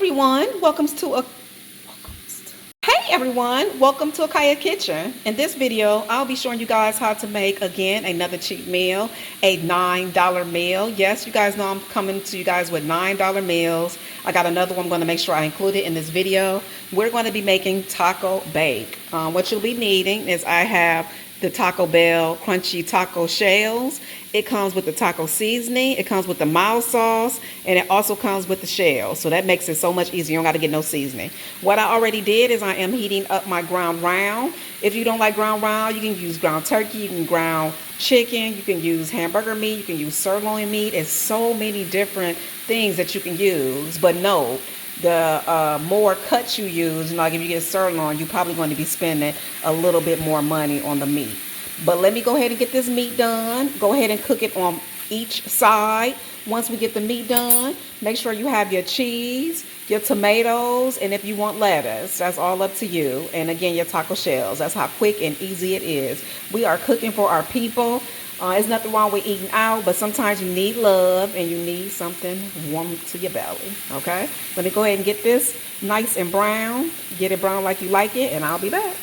everyone, welcome to Akaya Kitchen. In this video, I'll be showing you guys how to make, again, another cheap meal, a $9 meal. Yes, you guys know I'm coming to you guys with $9 meals. I got another one I'm going to make sure I include it in this video. We're going to be making taco bake. What you'll be needing is I have the Taco Bell crunchy taco shells. It comes with the taco seasoning, it comes with the mild sauce, and it also comes with the shells. So that makes it so much easier. You don't got to get no seasoning. What I already did is I am heating up my ground round. If you don't like ground round, you can use ground turkey, you can ground chicken, you can use hamburger meat, you can use sirloin meat. It's so many different things that you can use. But no, the more cuts you use, like if you get sirloin, you're probably going to be spending a little bit more money on the meat. But let me go ahead and get this meat done. Go ahead and cook it on each side. Once we get the meat done, make sure you have your cheese, your tomatoes, and if you want lettuce, that's all up to you. And again, your taco shells. That's how quick and easy it is. We are cooking for our people. There's nothing wrong with eating out, but sometimes you need love and you need something warm to your belly, okay? Let me go ahead and get this nice and brown. Get it brown like you like it, and I'll be back.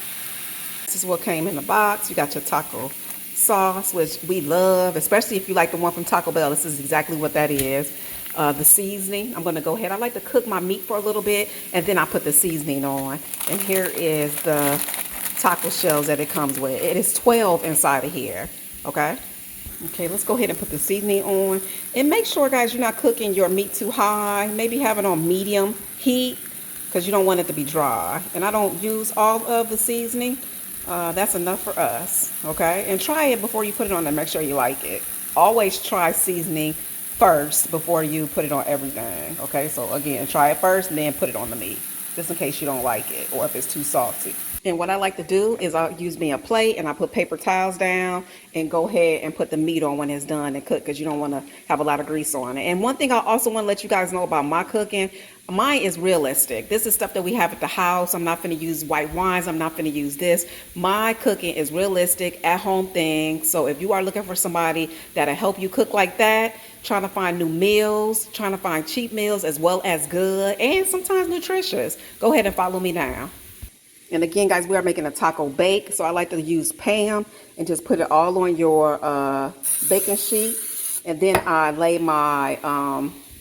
This is what came in the box. You got your taco sauce, which we love, especially if you like the one from Taco Bell. This is exactly what that is. The seasoning, I'm going to go ahead. I like to cook my meat for a little bit, and then I put the seasoning on. And here is the taco shells that it comes with. It is 12 inside of here. Okay, let's go ahead and put the seasoning on. And make sure, guys, you're not cooking your meat too high. Maybe have it on medium heat because you don't want it to be dry. And I don't use all of the seasoning. That's enough for us, okay? And try it before you put it on there. Make sure you like it. Always try seasoning first before you put it on everything, okay? So, again, try it first and then put it on the meat, just in case you don't like it or if it's too salty. And what I like to do is I'll use me a plate and I put paper towels down and go ahead and put the meat on when it's done and cook because you don't want to have a lot of grease on it. And one thing I also want to let you guys know about my cooking, mine is realistic. This is stuff that we have at the house. I'm not going to use white wines. I'm not going to use this. My cooking is realistic, at-home thing. So if you are looking for somebody that'll help you cook like that, trying to find new meals, trying to find cheap meals as well as good and sometimes nutritious, go ahead and follow me now. And again, guys, we are making a taco bake. So I like to use Pam and just put it all on your baking sheet. And then I lay my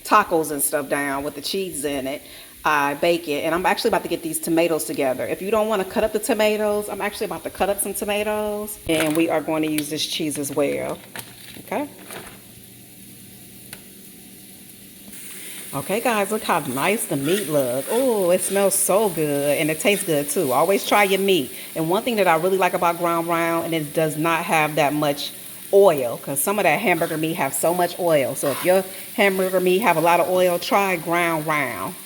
tacos and stuff down with the cheese in it. I bake it. And I'm actually about to get these tomatoes together. If you don't want to cut up the tomatoes, I'm actually about to cut up some tomatoes. And we are going to use this cheese as well. Okay. Okay, guys, look how nice the meat looks. Oh, it smells so good, and it tastes good, too. Always try your meat. And one thing that I really like about ground round, and it does not have that much oil, because some of that hamburger meat have so much oil. So if your hamburger meat have a lot of oil, try ground round.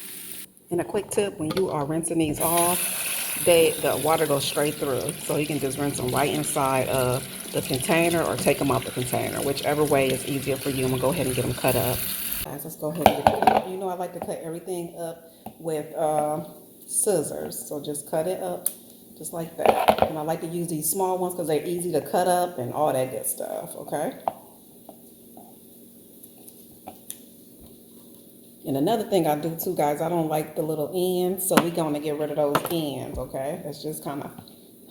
And a quick tip, when you are rinsing these off, the water goes straight through. So you can just rinse them right inside of the container or take them out the container. Whichever way is easier for you. I'm going to go ahead and get them cut up. Guys, let's go ahead and get it cut. You know I like to cut everything up with scissors. So just cut it up just like that. And I like to use these small ones because they're easy to cut up and all that good stuff, okay? And another thing I do too, guys, I don't like the little ends, so we're going to get rid of those ends, okay? That's just kind of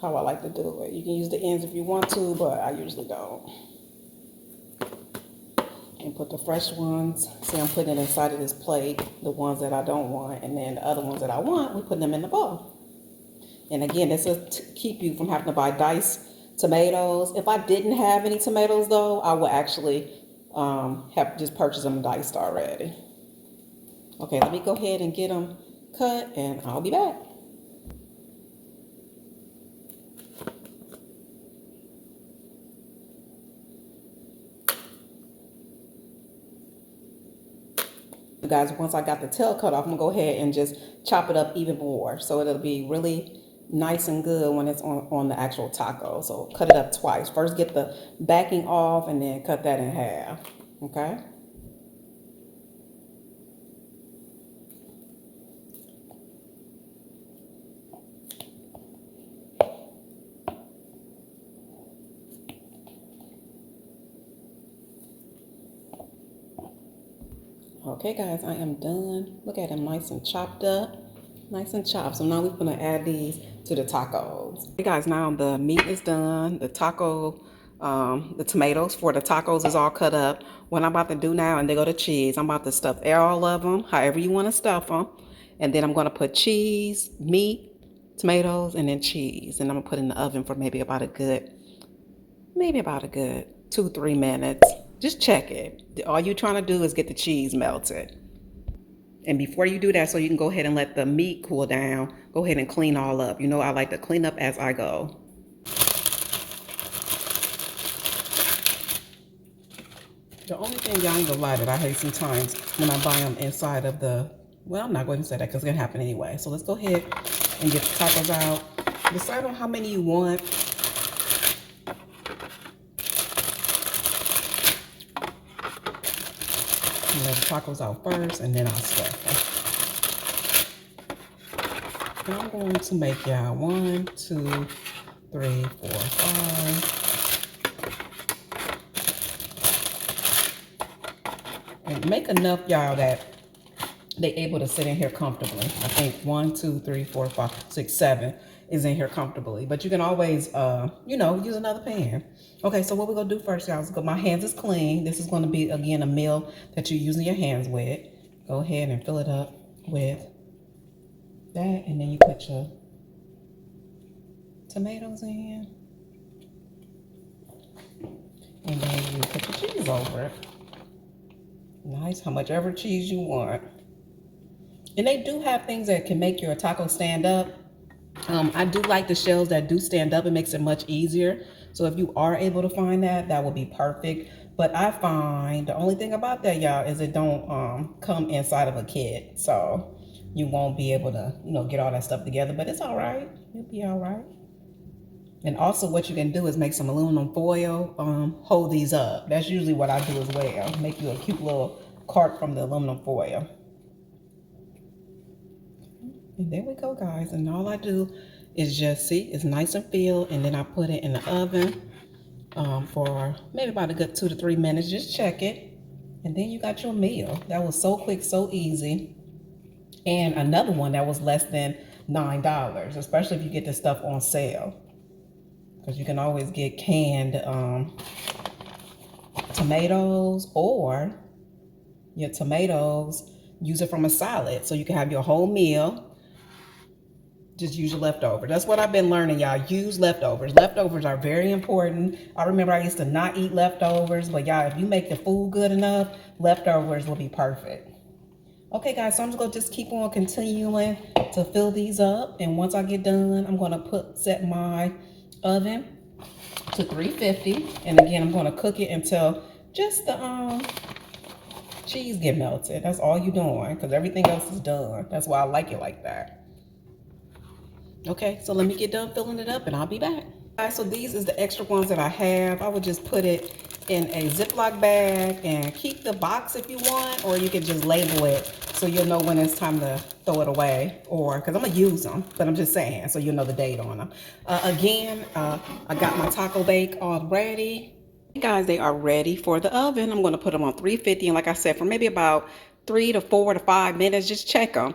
how I like to do it. You can use the ends if you want to, but I usually don't. And put the fresh ones. See, I'm putting it inside of this plate, the ones that I don't want, and then the other ones that I want, we put them in the bowl. And again, this will keep you from having to buy diced tomatoes. If I didn't have any tomatoes, though, I would actually have just purchased them diced already. Okay, let me go ahead and get them cut, and I'll be back. You guys, once I got the tail cut off, I'm gonna go ahead and just chop it up even more, so it'll be really nice and good when it's on the actual taco. So cut it up twice. First get the backing off and then cut that in half, okay? Okay guys, I am done. Look at them, nice and chopped up. Nice and chopped. So now we're gonna add these to the tacos. Okay guys, now the meat is done. The the tomatoes for the tacos is all cut up. What I'm about to do now, and they go to cheese, I'm about to stuff all of them, however you wanna stuff them. And then I'm gonna put cheese, meat, tomatoes, and then cheese. And I'm gonna put it in the oven for maybe about a good 2-3 minutes. Just check it. All you're trying to do is get the cheese melted. And before you do that, so you can go ahead and let the meat cool down, go ahead and clean all up. You know, I like to clean up as I go. The only thing, y'all ain't gonna lie, that I hate sometimes when I buy them inside of the, well, I'm not going to say that because it's gonna happen anyway. So let's go ahead and get the tacos out. Decide on how many you want. Let the tacos out first, and then I'll stuff them. And I'm going to make y'all 1, 2, 3, 4, 5. And make enough, y'all, that they able to sit in here comfortably. I think 1, 2, 3, 4, 5, 6, 7 is in here comfortably. But you can always, you know, use another pan. Okay, so what we're gonna do first, y'all, is my hands is clean. This is gonna be, again, a meal that you're using your hands with. Go ahead and fill it up with that, and then you put your tomatoes in. And then you put your cheese over it. Nice, how much ever cheese you want. And they do have things that can make your taco stand up. I do like the shells that do stand up. It makes it much easier. So if you are able to find that, that would be perfect. But I find the only thing about that, y'all, is it don't come inside of a kit. So you won't be able to, you know, get all that stuff together. But it's all right. It'll be all right. And also what you can do is make some aluminum foil, hold these up. That's usually what I do as well. Make you a cute little cart from the aluminum foil. And there we go, guys. And all I do is just, see, it's nice and filled. And then I put it in the oven for maybe about a good 2 to 3 minutes. Just check it. And then you got your meal. That was so quick, so easy. And another one that was less than $9, especially if you get this stuff on sale. Because you can always get canned tomatoes, or your tomatoes, use it from a salad. So you can have your whole meal. Just use your leftovers. That's what I've been learning, y'all. Use leftovers. Leftovers are very important. I remember I used to not eat leftovers, but y'all, if you make the food good enough, leftovers will be perfect. Okay, guys, so I'm just gonna keep on continuing to fill these up. And once I get done, I'm gonna set my oven to 350. And again, I'm gonna cook it until just the cheese get melted. That's all you're doing, because everything else is done. That's why I like it like that. Okay, so let me get done filling it up and I'll be back. All right, so these is the extra ones that I have. I would just put it in a Ziploc bag and keep the box if you want, or you can just label it so you'll know when it's time to throw it away, or because I'm gonna use them, but I'm just saying so you'll know the date on them. Again, I got my taco bake all ready. Guys, they are ready for the oven. I'm going to put them on 350, and like I said, for maybe about 3 to 4 to 5 minutes. Just check them.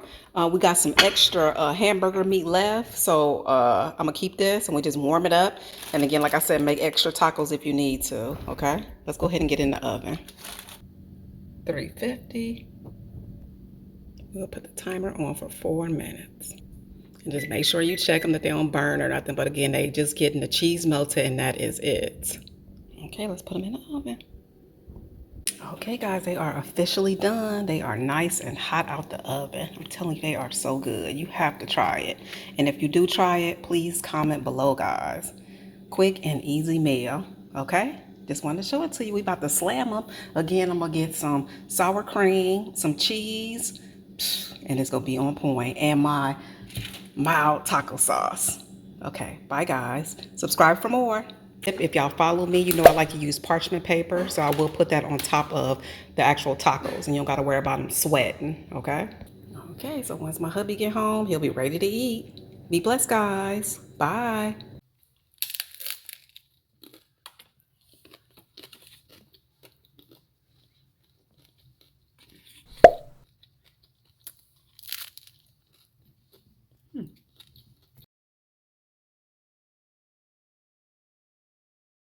We got some extra hamburger meat left, so I'm gonna keep this and we just warm it up. And again, like I said, make extra tacos if you need to. Okay, let's go ahead and get in the oven. 350. We'll put the timer on for 4 minutes. And just make sure you check them that they don't burn or nothing. But again, they just getting the cheese melted, and that is it. Okay, let's put them in the oven. Okay, guys, they are officially done. They are nice and hot out the oven. I'm telling you, they are so good. You have to try it. And if you do try it, please comment below, guys. Quick and easy meal, okay? Just wanted to show it to you. We about to slam them. Again, I'm going to get some sour cream, some cheese, and it's going to be on point. And my mild taco sauce. Okay, bye, guys. Subscribe for more. If y'all follow me, you know I like to use parchment paper, so I will put that on top of the actual tacos, and you don't got to worry about them sweating, okay? Okay, so once my hubby get home, he'll be ready to eat. Be blessed, guys. Bye.